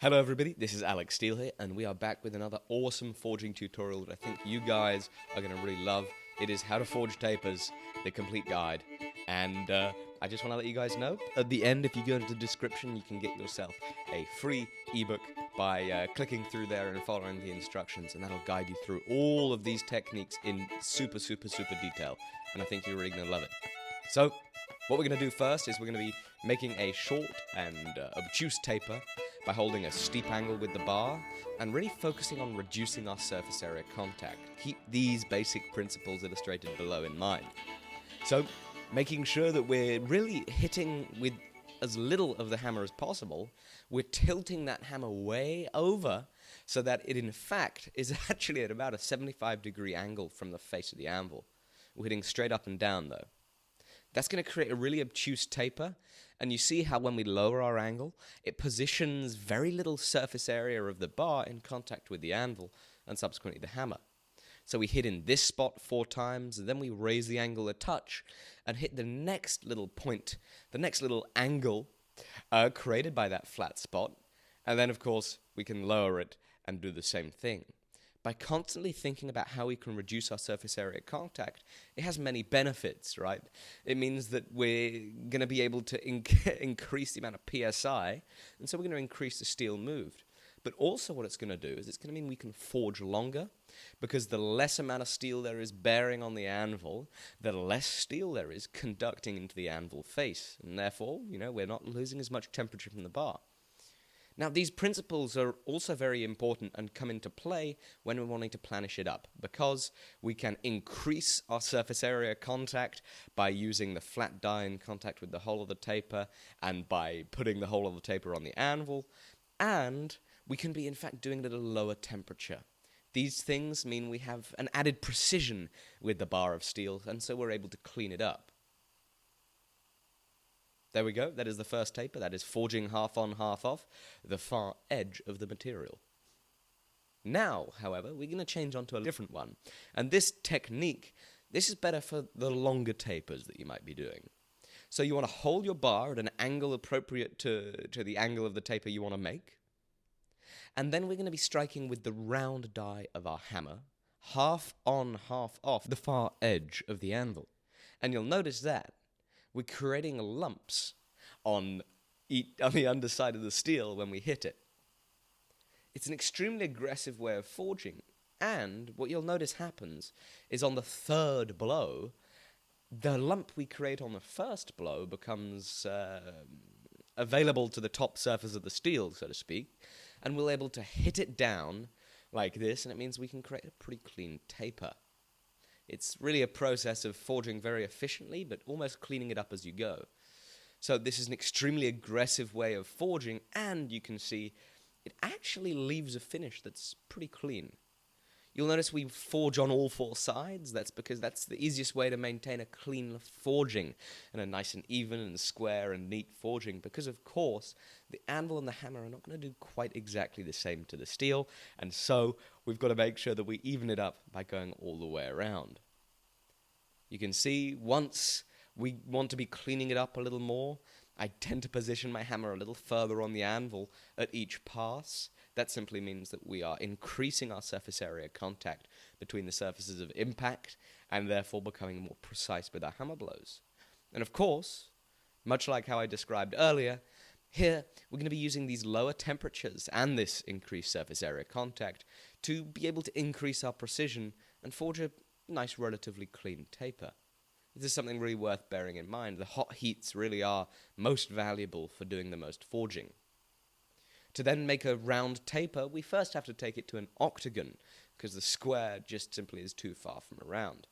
Hello everybody, this is Alex Steele here, and we are back with another awesome forging tutorial that I think you guys are going to really love. It is How to Forge Tapers, the complete guide. And I just want to let you guys know, at the end, if you go to the description, you can get yourself a free ebook by clicking through there and following the instructions, and that'll guide you through all of these techniques in super detail. And I think you're really going to love it. So, what we're going to do first is we're going to be making a short and obtuse taper by holding a steep angle with the bar and really focusing on reducing our surface area contact. Keep these basic principles illustrated below in mind. So, making sure that we're really hitting with as little of the hammer as possible, we're tilting that hammer way over so that it in fact is actually at about a 75-degree angle from the face of the anvil. We're hitting straight up and down though. That's going to create a really obtuse taper, and you see how when we lower our angle, it positions very little surface area of the bar in contact with the anvil, and subsequently the hammer. So we hit in this spot 4 times, and then we raise the angle a touch, and hit the next little point, the next little angle created by that flat spot, and then of course we can lower it and do the same thing. By constantly thinking about how we can reduce our surface area contact, it has many benefits, right? It means that we're going to be able to increase the amount of PSI, and so we're going to increase the steel moved. But also what it's going to do is it's going to mean we can forge longer, because the less amount of steel there is bearing on the anvil, the less steel there is conducting into the anvil face, and therefore, we're not losing as much temperature from the bar. Now, these principles are also very important and come into play when we're wanting to planish it up, because we can increase our surface area contact by using the flat die in contact with the hole of the taper and by putting the hole of the taper on the anvil, and we can be, in fact, doing it at a lower temperature. These things mean we have an added precision with the bar of steel, and so we're able to clean it up. There we go, that is the first taper, that is forging half on, half off, the far edge of the material. Now, however, we're going to change on to a different one. And this technique, this is better for the longer tapers that you might be doing. So you want to hold your bar at an angle appropriate to the angle of the taper you want to make. And then we're going to be striking with the round die of our hammer, half on, half off, the far edge of the anvil. And you'll notice that we're creating lumps on the underside of the steel when we hit it. It's an extremely aggressive way of forging, and what you'll notice happens is on the third blow, the lump we create on the first blow becomes available to the top surface of the steel, so to speak, and we're able to hit it down like this, and it means we can create a pretty clean taper. It's really a process of forging very efficiently, but almost cleaning it up as you go. So this is an extremely aggressive way of forging, and you can see it actually leaves a finish that's pretty clean. You'll notice we forge on all 4 sides. That's because that's the easiest way to maintain a clean forging and a nice and even and square and neat forging, because of course the anvil and the hammer are not going to do quite exactly the same to the steel, and so we've got to make sure that we even it up by going all the way around. You can see once we want to be cleaning it up a little more, I tend to position my hammer a little further on the anvil at each pass. That simply means that we are increasing our surface area contact between the surfaces of impact and therefore becoming more precise with our hammer blows. And of course, much like how I described earlier, here we're going to be using these lower temperatures and this increased surface area contact to be able to increase our precision and forge a nice relatively clean taper. This is something really worth bearing in mind. The hot heats really are most valuable for doing the most forging. To then make a round taper, we first have to take it to an octagon, because the square just simply is too far from a round.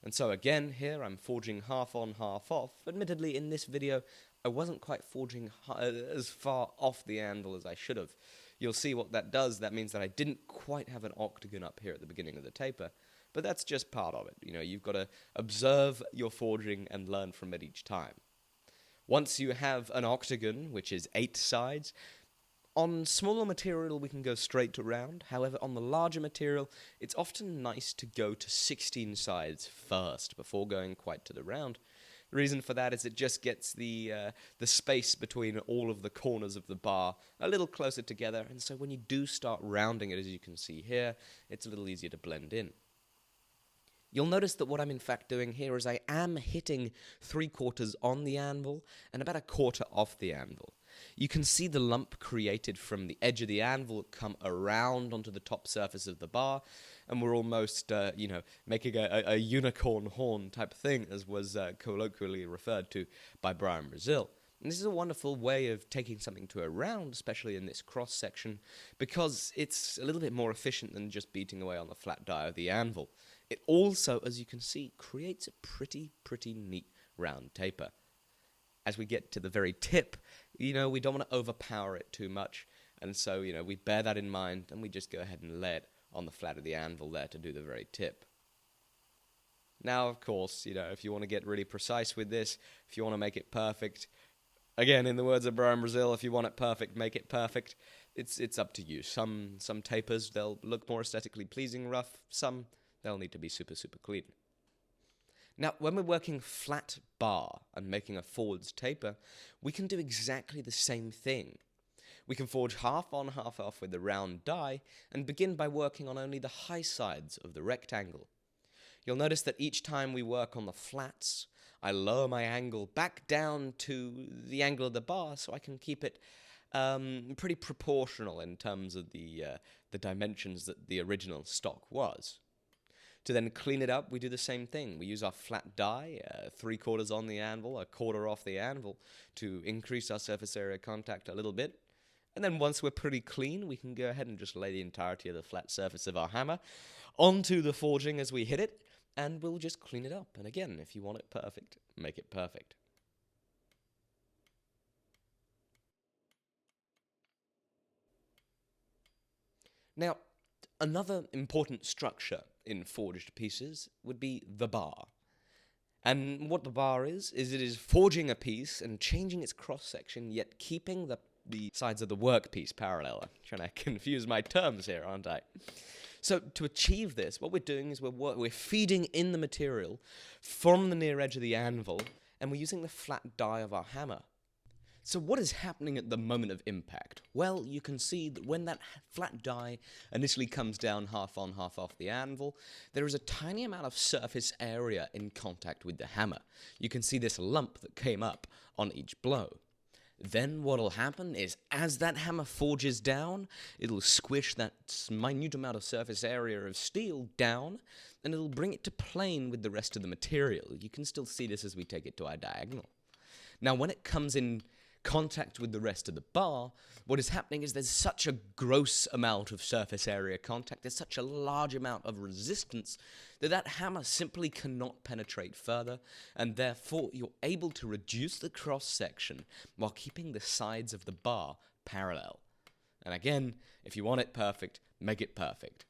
And so again, here I'm forging half on, half off. Admittedly, in this video, I wasn't quite forging as far off the anvil as I should have. You'll see what that does. That means that I didn't quite have an octagon up here at the beginning of the taper. But that's just part of it. You've got to observe your forging and learn from it each time. Once you have an octagon, which is 8 sides, on smaller material, we can go straight to round. However, on the larger material, it's often nice to go to 16 sides first before going quite to the round, Reason for that is it just gets the space between all of the corners of the bar a little closer together, and so when you do start rounding it, as you can see here, it's a little easier to blend in. You'll notice that what I'm in fact doing here is I am hitting 3/4 on the anvil and about 1/4 off the anvil. You can see the lump created from the edge of the anvil come around onto the top surface of the bar, and we're almost, making a unicorn horn type thing, as was colloquially referred to by Brian Brazil. And this is a wonderful way of taking something to a round, especially in this cross-section, because it's a little bit more efficient than just beating away on the flat die of the anvil. It also, as you can see, creates a pretty neat round taper. As we get to the very tip, we don't want to overpower it too much, and so, we bear that in mind, and we just go ahead and lay it on the flat of the anvil there to do the very tip. Now, of course, if you want to get really precise with this, if you want to make it perfect, again, in the words of Brian Brazil, if you want it perfect, make it perfect. It's up to you. Some tapers, they'll look more aesthetically pleasing rough. Some, they'll need to be super clean. Now, when we're working flat bar and making a forwards taper, we can do exactly the same thing. We can forge half on, half off with the round die and begin by working on only the high sides of the rectangle. You'll notice that each time we work on the flats, I lower my angle back down to the angle of the bar so I can keep it pretty proportional in terms of the dimensions that the original stock was. To then clean it up, we do the same thing. We use our flat die, 3/4 on the anvil, 1/4 off the anvil, to increase our surface area contact a little bit. And then once we're pretty clean, we can go ahead and just lay the entirety of the flat surface of our hammer onto the forging as we hit it, and we'll just clean it up. And again, if you want it perfect, make it perfect. Now, another important structure in forged pieces would be the bar. And what the bar is it is forging a piece and changing its cross-section, yet keeping the sides of the workpiece parallel. I'm trying to confuse my terms here, aren't I? So to achieve this, what we're doing is we're feeding in the material from the near edge of the anvil, and we're using the flat die of our hammer. So what is happening at the moment of impact? Well, you can see that when that flat die initially comes down half on, half off the anvil, there is a tiny amount of surface area in contact with the hammer. You can see this lump that came up on each blow. Then what'll happen is, as that hammer forges down, it'll squish that minute amount of surface area of steel down, and it'll bring it to plane with the rest of the material. You can still see this as we take it to our diagonal. Now, when it comes in contact with the rest of the bar, what is happening is there's such a gross amount of surface area contact, there's such a large amount of resistance that hammer simply cannot penetrate further, and therefore you're able to reduce the cross-section while keeping the sides of the bar parallel. And again, if you want it perfect, make it perfect.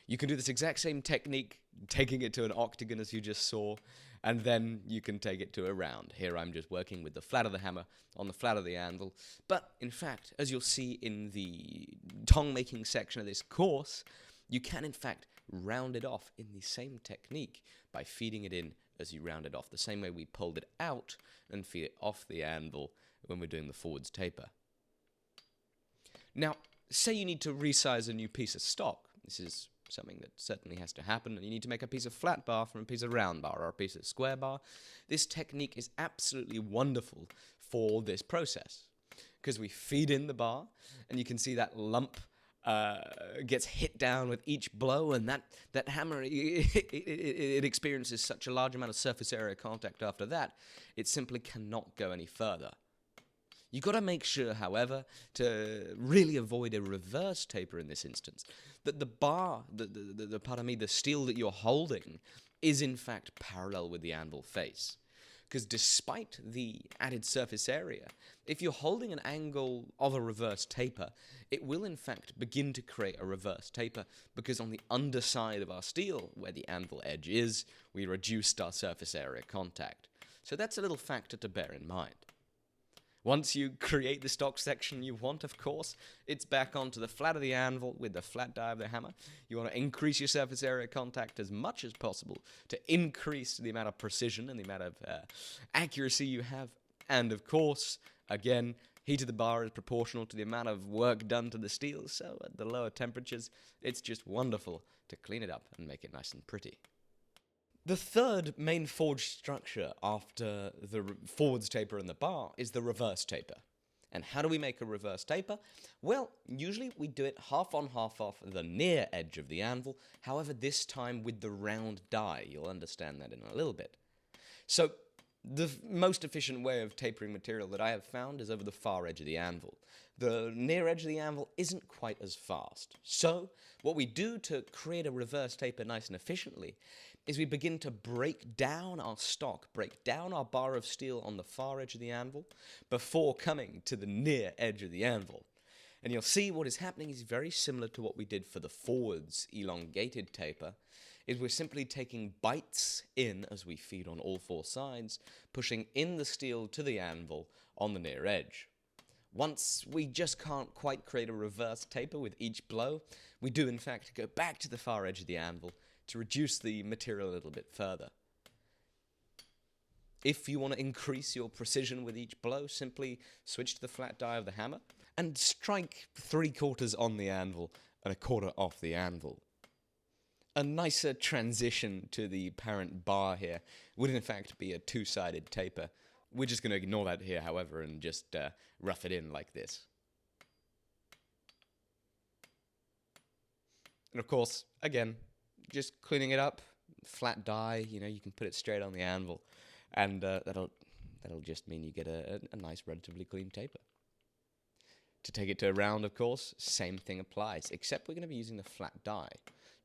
You can do this exact same technique, taking it to an octagon as you just saw, and then you can take it to a round. Here I'm just working with the flat of the hammer on the flat of the anvil, but in fact, as you'll see in the tong-making section of this course, you can in fact round it off in the same technique by feeding it in as you round it off, the same way we pulled it out and feed it off the anvil when we're doing the forwards taper. Now, say you need to resize a new piece of stock. This is something that certainly has to happen, and you need to make a piece of flat bar from a piece of round bar or a piece of square bar. This technique is absolutely wonderful for this process, because we feed in the bar, and you can see that lump gets hit down with each blow, and that hammer, it experiences such a large amount of surface area contact after that, it simply cannot go any further. You've got to make sure, however, to really avoid a reverse taper in this instance, that the bar, the steel that you're holding is in fact parallel with the anvil face. Because despite the added surface area, if you're holding an angle of a reverse taper, it will in fact begin to create a reverse taper, because on the underside of our steel, where the anvil edge is, we reduced our surface area contact. So that's a little factor to bear in mind. Once you create the stock section you want, of course, it's back onto the flat of the anvil with the flat die of the hammer. You want to increase your surface area contact as much as possible to increase the amount of precision and the amount of accuracy you have. And of course, again, heat of the bar is proportional to the amount of work done to the steel, so at the lower temperatures, it's just wonderful to clean it up and make it nice and pretty. The third main forged structure after the forwards taper and the bar is the reverse taper. And how do we make a reverse taper? Well, usually we do it half on, half off the near edge of the anvil, however this time with the round die. You'll understand that in a little bit. So, the most efficient way of tapering material that I have found is over the far edge of the anvil. The near edge of the anvil isn't quite as fast. So, what we do to create a reverse taper nice and efficiently is we begin to break down our stock, break down our bar of steel on the far edge of the anvil before coming to the near edge of the anvil. And you'll see what is happening is very similar to what we did for the forwards elongated taper, is we're simply taking bites in as we feed on all four sides, pushing in the steel to the anvil on the near edge. Once we just can't quite create a reverse taper with each blow, we do in fact go back to the far edge of the anvil to reduce the material a little bit further. If you want to increase your precision with each blow, simply switch to the flat die of the hammer and strike 3/4 on the anvil and 1/4 off the anvil. A nicer transition to the apparent bar here would in fact be a two-sided taper. We're just going to ignore that here, however, and just rough it in like this. And of course, again, just cleaning it up, flat die, you can put it straight on the anvil, and that'll just mean you get a nice, relatively clean taper. To take it to a round, of course, same thing applies, except we're going to be using the flat die.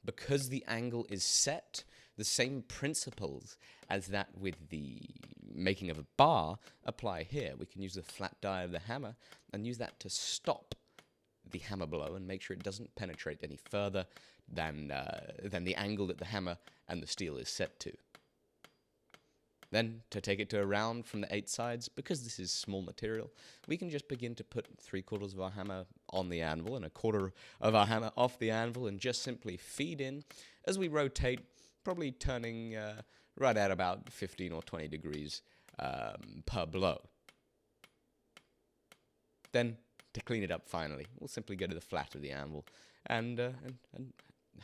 Because the angle is set, the same principles as that with the making of a bar apply here. We can use the flat die of the hammer and use that to stop the hammer blow and make sure it doesn't penetrate any further than the angle that the hammer and the steel is set to. Then, to take it to a round from the 8 sides, because this is small material, we can just begin to put 3/4 of our hammer on the anvil and 1/4 of our hammer off the anvil and just simply feed in as we rotate, probably turning right at about 15 or 20 degrees per blow. Then, to clean it up finally, we'll simply go to the flat of the anvil and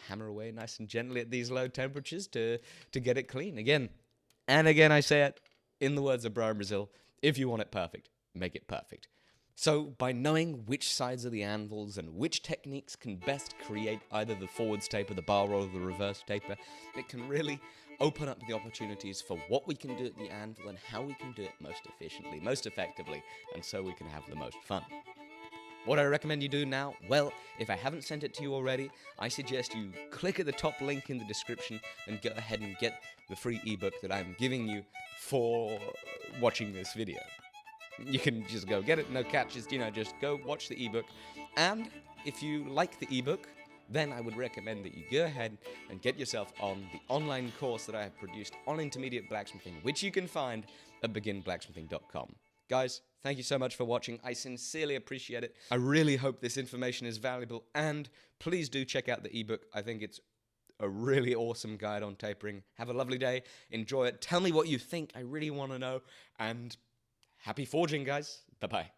hammer away nice and gently at these low temperatures to get it clean. Again I say it, in the words of Brian Brazil, if you want it perfect, make it perfect. So, by knowing which sides of the anvils and which techniques can best create either the forwards taper, the bar roll, or the reverse taper, it can really open up the opportunities for what we can do at the anvil and how we can do it most efficiently, most effectively, and so we can have the most fun. What I recommend you do now? Well, if I haven't sent it to you already, I suggest you click at the top link in the description and go ahead and get the free ebook that I'm giving you for watching this video. You can just go get it, no catches, just go watch the ebook. And if you like the ebook, then I would recommend that you go ahead and get yourself on the online course that I have produced on intermediate blacksmithing, which you can find at beginblacksmithing.com. Guys, thank you so much for watching. I sincerely appreciate it. I really hope this information is valuable, and please do check out the ebook. I think it's a really awesome guide on tapering. Have a lovely day. Enjoy it. Tell me what you think. I really want to know. And happy forging, guys. Bye-bye.